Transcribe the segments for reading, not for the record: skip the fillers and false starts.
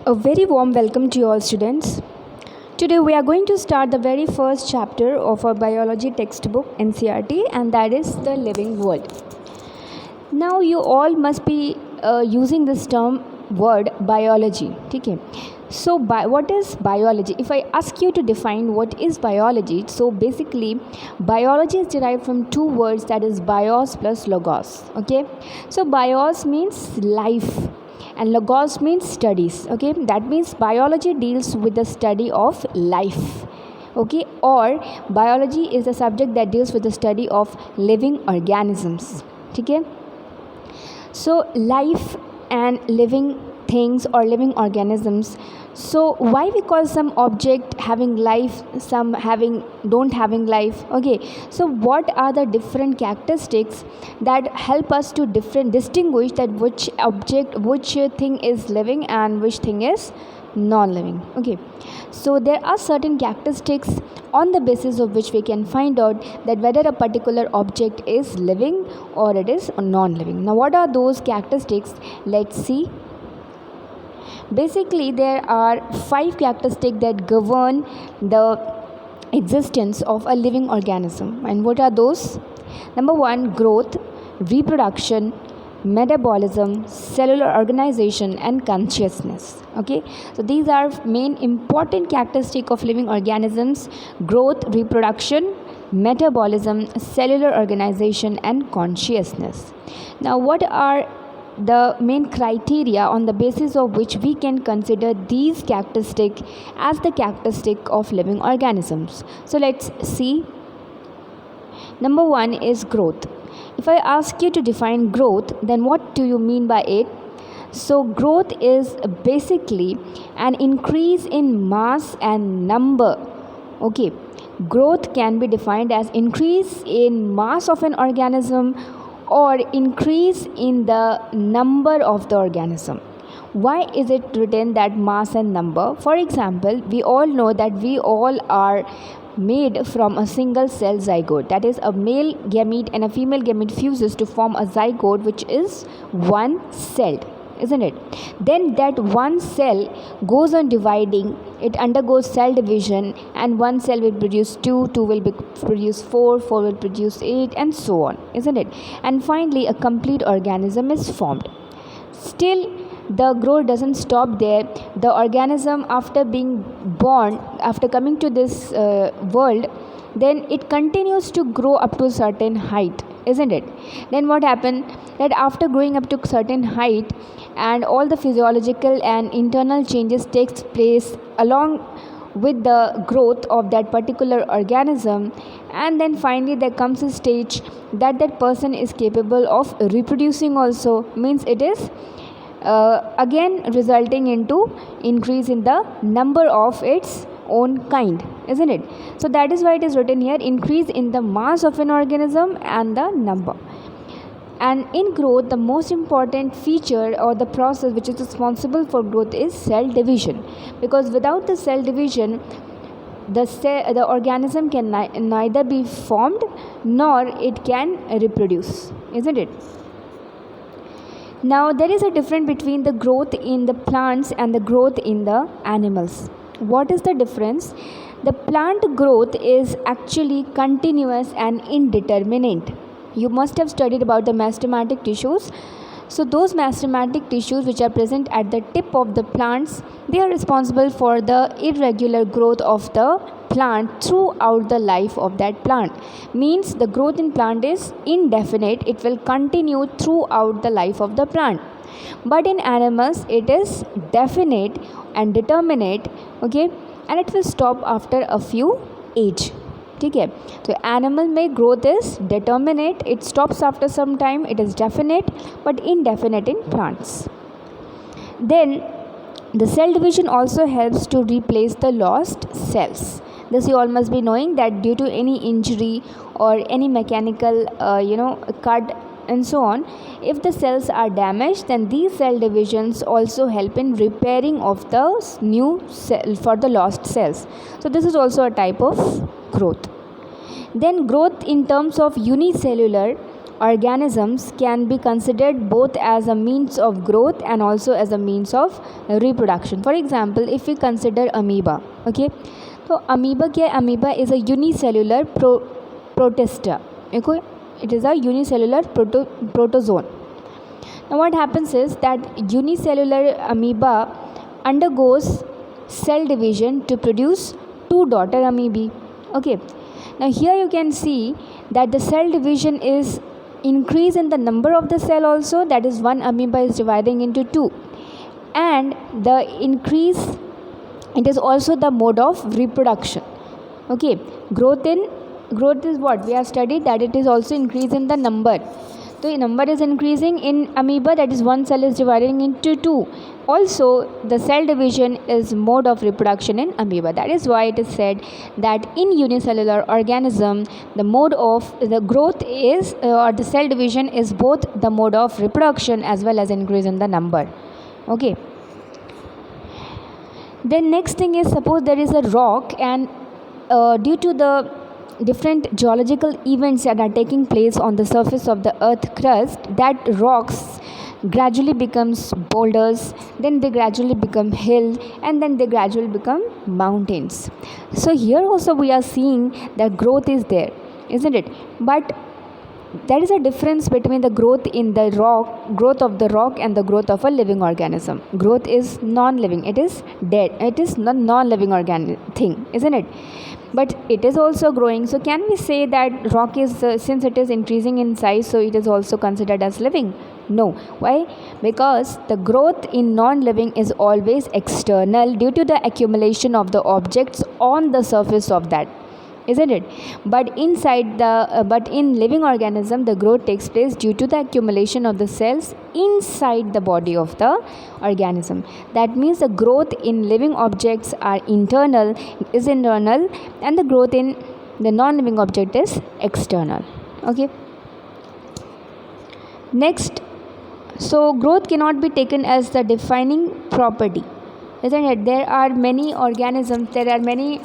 A very warm welcome to you all students. Today we are going to start the very first chapter of our biology textbook NCERT, and that is the living world. Now you all must be using this term word biology. Okay. So what is biology? If I ask you to define what is biology, so basically biology is derived from two words, that is bios plus logos. Okay. So bios means life and logos means studies. Okay, that means biology deals with the study of life. Okay, or biology is the subject that deals with the study of living organisms. Okay, so life and living things or living organisms. So why we call some object having life, some having don't having life? Okay, so what are the different characteristics that help us to distinguish that which object, which thing is living and which thing is non-living? Okay, so there are certain characteristics on the basis of which we can find out that whether a particular object is living or it is non-living. Now what are those characteristics? Let's see. Basically there are 5 characteristics that govern the existence of a living organism. And what are those? Number 1, growth, reproduction, metabolism, cellular organization and consciousness. Okay, so these are main important characteristics of living organisms: growth, reproduction, metabolism, cellular organization and consciousness. Now what are the main criteria on the basis of which we can consider these characteristics as the characteristic of living organisms? So let's see. Number 1 is growth. If I ask you to define growth, then what do you mean by it? So growth is basically an increase in mass and number. Okay, growth can be defined as increase in mass of an organism or increase in the number of the organism. Why is it written that mass and number? For example, we all know that we all are made from a single cell zygote, that is a male gamete and a female gamete fuses to form a zygote which is one celled, isn't it? Then that one cell goes on dividing, it undergoes cell division, and one cell will produce 2, 2 will produce 4, 4 will produce 8 and so on, isn't it? And finally a complete organism is formed. Still the growth doesn't stop there. The organism, after being born, after coming to this world, then it continues to grow up to a certain height, isn't it? Then what happened, that after growing up to a certain height and all the physiological and internal changes takes place along with the growth of that particular organism, and then finally there comes a stage that that person is capable of reproducing also, means it is again resulting into increase in the number of its own kind, isn't it? So that is why it is written here, increase in the mass of an organism and the number. And in growth, the most important feature or the process which is responsible for growth is cell division, because without the cell division the organism can neither be formed nor it can reproduce, isn't it? Now there is a difference between the growth in the plants and the growth in the animals. What is the difference? The plant growth is actually continuous and indeterminate. You must have studied about the meristematic tissues. So those meristematic tissues which are present at the tip of the plants, they are responsible for the irregular growth of the plant throughout the life of that plant. Means the growth in plant is indefinite, it will continue throughout the life of the plant. But in animals it is definite and determinate, okay, and it will stop after a few age. Okay, so animal में growth is determinate, it stops after some time, it is definite but indefinite in plants. Then the cell division also helps to replace the lost cells. This you all must be knowing, that due to any injury or any mechanical cut and so on, if the cells are damaged, then these cell divisions also help in repairing of the new cell for the lost cells. So this is also a type of growth. Then growth in terms of unicellular organisms can be considered both as a means of growth and also as a means of reproduction. For example, if we consider amoeba, okay, so amoeba क्या है? Amoeba is a unicellular protista. Okay, it is a unicellular protozoan. Now what happens is that unicellular amoeba undergoes cell division to produce two daughter amoebae. Okay, now here you can see that the cell division is increase in the number of the cell also, that is one amoeba is dividing into two, and the increase, it is also the mode of reproduction. Okay, growth is what we have studied, that it is also increase in the number. So the number is increasing in amoeba, that is one cell is dividing into two. Also the cell division is mode of reproduction in amoeba. That is why it is said that in unicellular organism the mode of the growth is or the cell division is both the mode of reproduction as well as increase in the number. Okay, then next thing is, suppose there is a rock and due to the different geological events that are taking place on the surface of the earth crust, that rocks gradually becomes boulders, then they gradually become hill, and then they gradually become mountains. So here also we are seeing that growth is there, isn't it? But there is a difference between the growth in the rock, growth of the rock, and the growth of a living organism. Growth is non-living, it is dead, it is not non-living thing, isn't it? But it is also growing. So can we say that rock is since it is increasing in size, so it is also considered as living? No. Why? Because the growth in non-living is always external due to the accumulation of the objects on the surface of that, isn't it? But inside the but in living organism the growth takes place due to the accumulation of the cells inside the body of the organism. That means the growth in living objects is internal, and the growth in the non-living object is external. Okay, next, so growth cannot be taken as the defining property, isn't it? There are many organisms, there are many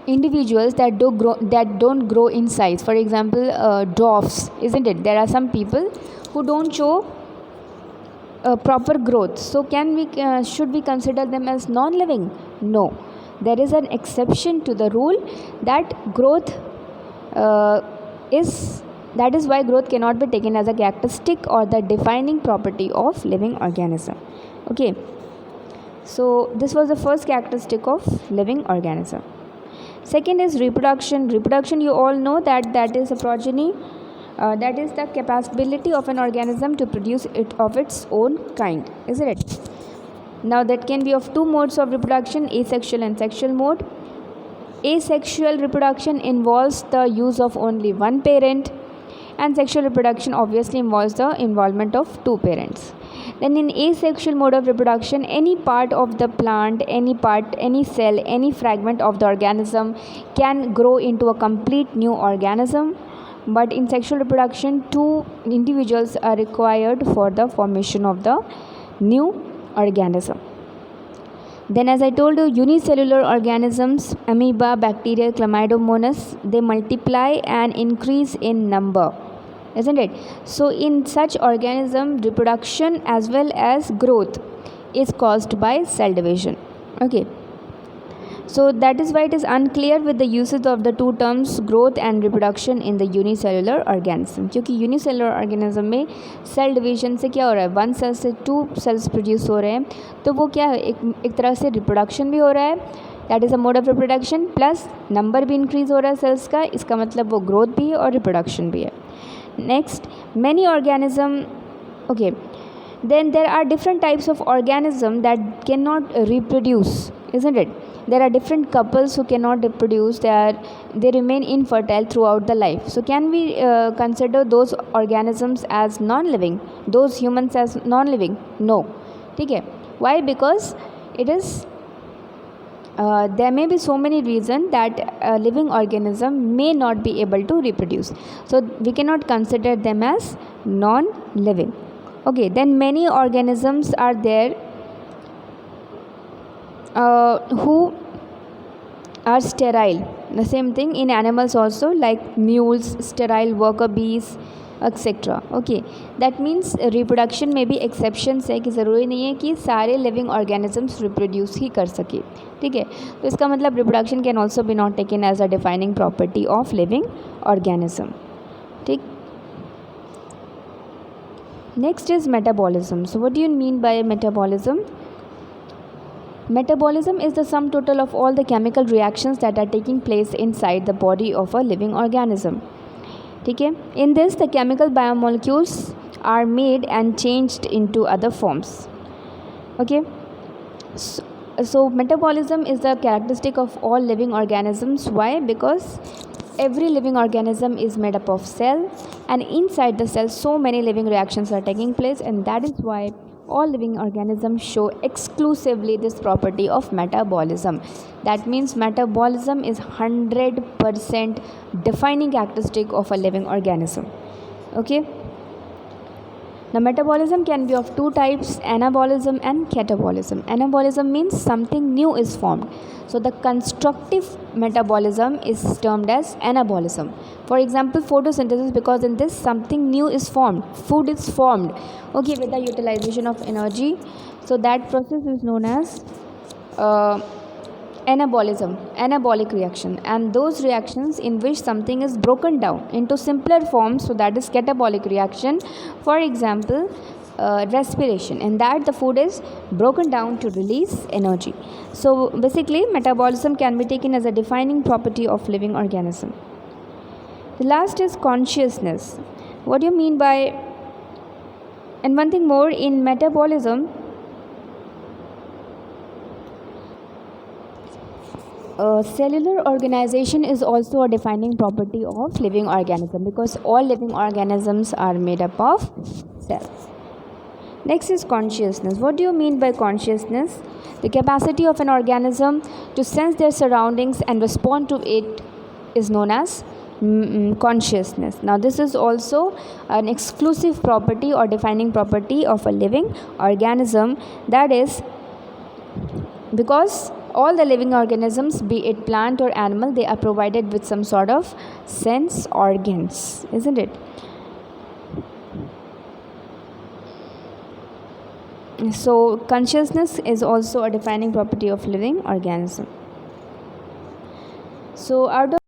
individuals that don't grow in size. For example, dwarfs, isn't it? There are some people who don't show proper growth. So should we consider them as non-living? No. There is an exception to the rule that growth that is why growth cannot be taken as a characteristic or the defining property of living organism. Okay, so this was the first characteristic of living organism. Second is reproduction. Reproduction, you all know that is a progeny, that is the capability of an organism to produce it of its own kind, isn't it? Now that can be of two modes of reproduction, asexual and sexual mode. Asexual reproduction involves the use of only one parent, and sexual reproduction obviously involves the involvement of two parents. Then in asexual mode of reproduction, any part of the plant, any cell, any fragment of the organism can grow into a complete new organism. But in sexual reproduction, two individuals are required for the formation of the new organism. Then as I told you, unicellular organisms, amoeba, bacteria, chlamydomonas, they multiply and increase in number, isn't it? So in such organism, reproduction as well as growth is caused by cell division. Okay, so that is why it is unclear with the usage of the two terms growth and reproduction in the unicellular organism. क्योंकि unicellular organism में cell division से क्या हो रहा है, one cell से two cells produce हो रहे हैं, तो वो क्या है, एक तरह से reproduction भी हो रहा है, that is a mode of reproduction, plus number भी increase हो रहा है cells का, इसका मतलब वो growth भी है और reproduction भी है. Next, many organism, okay, then there are different types of organism that cannot reproduce, isn't it? There are different couples who cannot reproduce, they remain infertile throughout the life. So can we consider those organisms as non-living, those humans as non-living? No. Okay. Why? Because it is there may be so many reasons that a living organism may not be able to reproduce, so we cannot consider them as non-living. Okay, then many organisms are there who are sterile. The same thing in animals also, like mules, sterile worker bees, etcetera. Okay, that means reproduction में भी exceptions है कि ज़रूरी नहीं है कि सारे living organisms reproduce ही कर सके. ठीक है, तो इसका मतलब reproduction can also be not taken as a defining property of living organism. ठीक. Next is metabolism. So what do you mean by metabolism? Metabolism is the sum total of all the chemical reactions that are taking place inside the body of a living organism. ठीक है, in this the chemical biomolecules are made and changed into other forms. Okay, so metabolism is the characteristic of all living organisms. Why? Because every living organism is made up of cell, and inside the cell so many living reactions are taking place, and that is why all living organisms show exclusively this property of metabolism. That means metabolism is 100% defining characteristic of a living organism. Okay. Now metabolism can be of two types, anabolism and catabolism. Anabolism means something new is formed. So the constructive metabolism is termed as anabolism. For example, photosynthesis, because in this something new is formed, food is formed, okay, with the utilization of energy. So that process is known as anabolism, anabolic reaction, and those reactions in which something is broken down into simpler forms, so that is catabolic reaction. For example, respiration, in that the food is broken down to release energy. So basically metabolism can be taken as a defining property of living organism. The last is consciousness. What do you mean by? And one thing more, in metabolism, cellular organization is also a defining property of living organism, because all living organisms are made up of cells. Next is consciousness. What do you mean by consciousness? The capacity of an organism to sense their surroundings and respond to it is known as consciousness. Now this is also an exclusive property or defining property of a living organism. That is because all the living organisms, be it plant or animal, they are provided with some sort of sense organs, isn't it? So consciousness is also a defining property of living organism. So out of